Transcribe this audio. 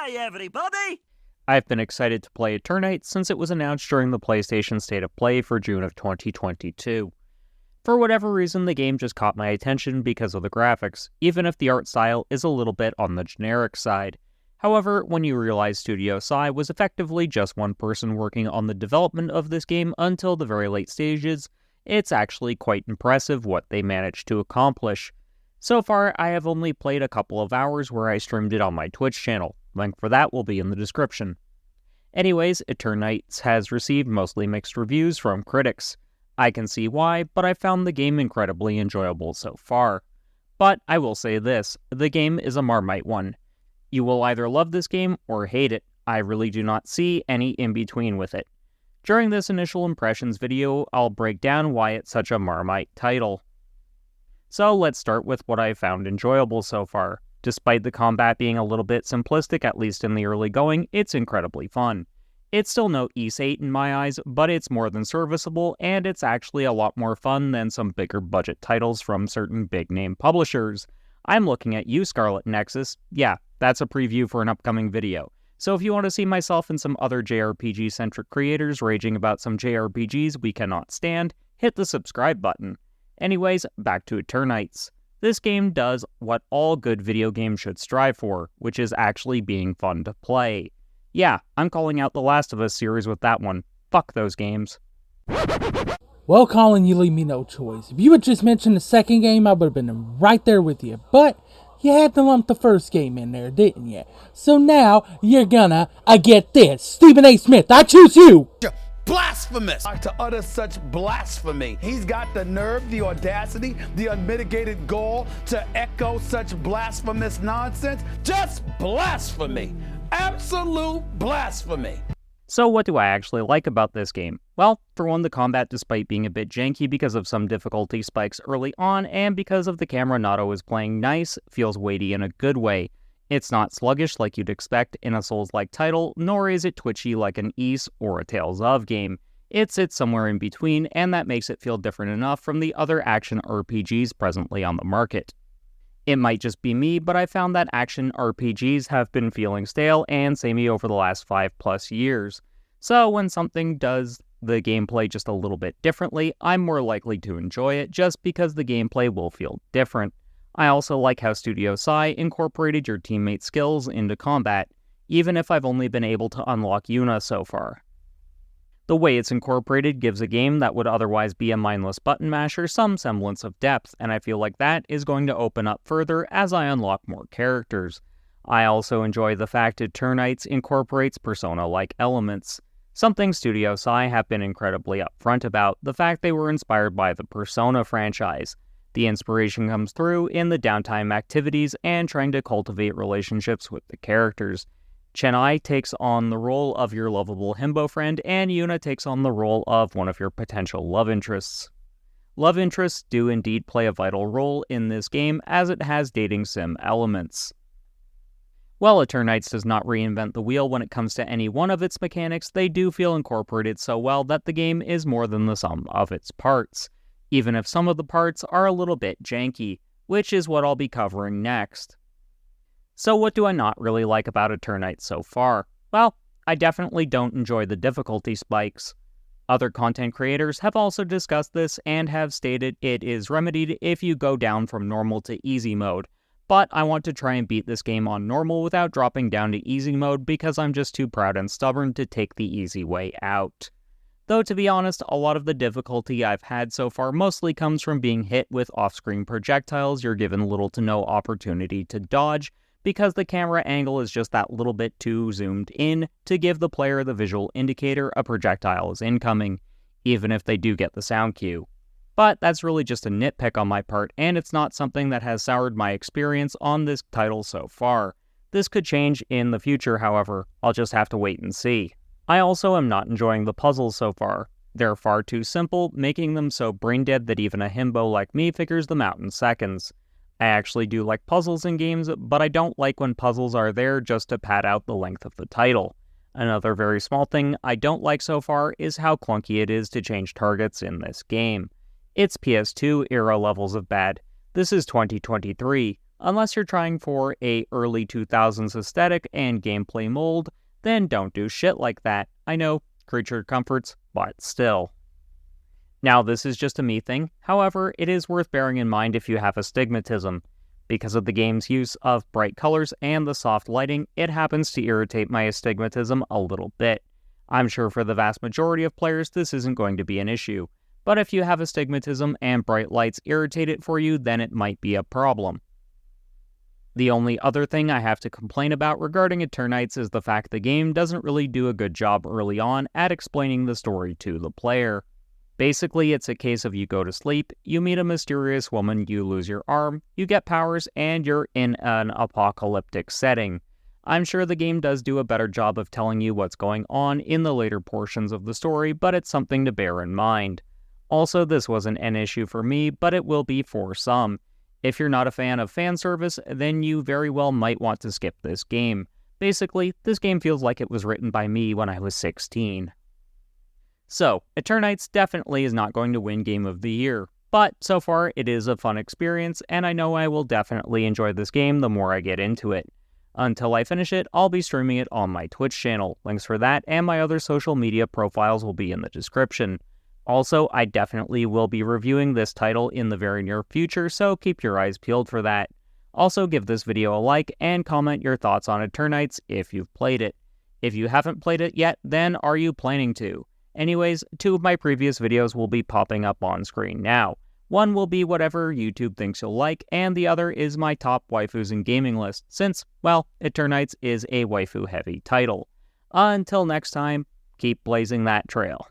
Hi, everybody! I've been excited to play Eternights since it was announced during the PlayStation State of Play for June of 2022. For whatever reason, the game just caught my attention because of the graphics, even if the art style is a little bit on the generic side. However, when you realize Studio Sai was effectively just one person working on the development of this game until the very late stages, it's actually quite impressive what they managed to accomplish. So far, I have only played a couple of hours where I streamed it on my Twitch channel. Link for that will be in the description. Anyways, Eternights has received mostly mixed reviews from critics. I can see why, but I found the game incredibly enjoyable so far. But I will say this, the game is a Marmite one. You will either love this game or hate it. I really do not see any in-between with it. During this initial impressions video, I'll break down why it's such a Marmite title. So let's start with what I found enjoyable so far. Despite the combat being a little bit simplistic, at least in the early going, it's incredibly fun. It's still no Ys 8 in my eyes, but it's more than serviceable, and it's actually a lot more fun than some bigger budget titles from certain big name publishers. I'm looking at you, Scarlet Nexus. Yeah, that's a preview for an upcoming video. So if you want to see myself and some other JRPG-centric creators raging about some JRPGs we cannot stand, hit the subscribe button. Anyways, back to Eternights. This game does what all good video games should strive for, which is actually being fun to play. Yeah, I'm calling out the Last of Us series with that one. Fuck those games. Well, Colin, you leave me no choice. If you had just mentioned the second game, I would have been right there with you. But you had to lump the first game in there, didn't you? So now you're gonna, get this. Stephen A. Smith, I choose you! Blasphemous! To utter such blasphemy. He's got the nerve, the audacity, the unmitigated gall to echo such blasphemous nonsense. Just blasphemy. Absolute blasphemy. So what do I actually like about this game? Well, for one, the combat, despite being a bit janky because of some difficulty spikes early on, and because of the camera not always playing nice, feels weighty in a good way. It's not sluggish like you'd expect in a Souls-like title, nor is it twitchy like an Ys or a Tales of game. It sits somewhere in between, and that makes it feel different enough from the other action RPGs presently on the market. It might just be me, but I found that action RPGs have been feeling stale and samey over the last 5+ years. So when something does the gameplay just a little bit differently, I'm more likely to enjoy it just because the gameplay will feel different. I also like how Studio Sai incorporated your teammate skills into combat, even if I've only been able to unlock Yuna so far. The way it's incorporated gives a game that would otherwise be a mindless button masher some semblance of depth, and I feel like that is going to open up further as I unlock more characters. I also enjoy the fact Eternights incorporates Persona-like elements, something Studio Sai have been incredibly upfront about, the fact they were inspired by the Persona franchise. The inspiration comes through in the downtime activities and trying to cultivate relationships with the characters. Chennai takes on the role of your lovable himbo friend, and Yuna takes on the role of one of your potential love interests. Love interests do indeed play a vital role in this game, as it has dating sim elements. While Eternights does not reinvent the wheel when it comes to any one of its mechanics, they do feel incorporated so well that the game is more than the sum of its parts, even if some of the parts are a little bit janky, which is what I'll be covering next. So what do I not really like about Eternights so far? Well, I definitely don't enjoy the difficulty spikes. Other content creators have also discussed this and have stated it is remedied if you go down from normal to easy mode, but I want to try and beat this game on normal without dropping down to easy mode because I'm just too proud and stubborn to take the easy way out. Though to be honest, a lot of the difficulty I've had so far mostly comes from being hit with off-screen projectiles you're given little to no opportunity to dodge, because the camera angle is just that little bit too zoomed in to give the player the visual indicator a projectile is incoming, even if they do get the sound cue. But that's really just a nitpick on my part, and it's not something that has soured my experience on this title so far. This could change in the future, however. I'll just have to wait and see. I also am not enjoying the puzzles so far. They're far too simple, making them so brain-dead that even a himbo like me figures them out in seconds. I actually do like puzzles in games, but I don't like when puzzles are there just to pad out the length of the title. Another very small thing I don't like so far is how clunky it is to change targets in this game. It's PS2 era levels of bad. This is 2023. Unless you're trying for a early 2000s aesthetic and gameplay mold, then don't do shit like that. I know, creature comforts, but still. Now, this is just a me thing. However, it is worth bearing in mind if you have astigmatism. Because of the game's use of bright colors and the soft lighting, it happens to irritate my astigmatism a little bit. I'm sure for the vast majority of players this isn't going to be an issue, but if you have astigmatism and bright lights irritate it for you, then it might be a problem. The only other thing I have to complain about regarding Eternights is the fact the game doesn't really do a good job early on at explaining the story to the player. Basically, it's a case of you go to sleep, you meet a mysterious woman, you lose your arm, you get powers, and you're in an apocalyptic setting. I'm sure the game does do a better job of telling you what's going on in the later portions of the story, but it's something to bear in mind. Also, this wasn't an issue for me, but it will be for some. If you're not a fan of fan service, then you very well might want to skip this game. Basically, this game feels like it was written by me when I was 16. So, Eternights definitely is not going to win Game of the Year, but so far it is a fun experience, and I know I will definitely enjoy this game the more I get into it. Until I finish it, I'll be streaming it on my Twitch channel. Links for that and my other social media profiles will be in the description. Also, I definitely will be reviewing this title in the very near future, so keep your eyes peeled for that. Also, give this video a like and comment your thoughts on Eternights if you've played it. If you haven't played it yet, then are you planning to? Anyways, 2 of my previous videos will be popping up on screen now. One will be whatever YouTube thinks you'll like, and the other is my top waifus in gaming list, since, well, Eternights is a waifu-heavy title. Until next time, keep blazing that trail.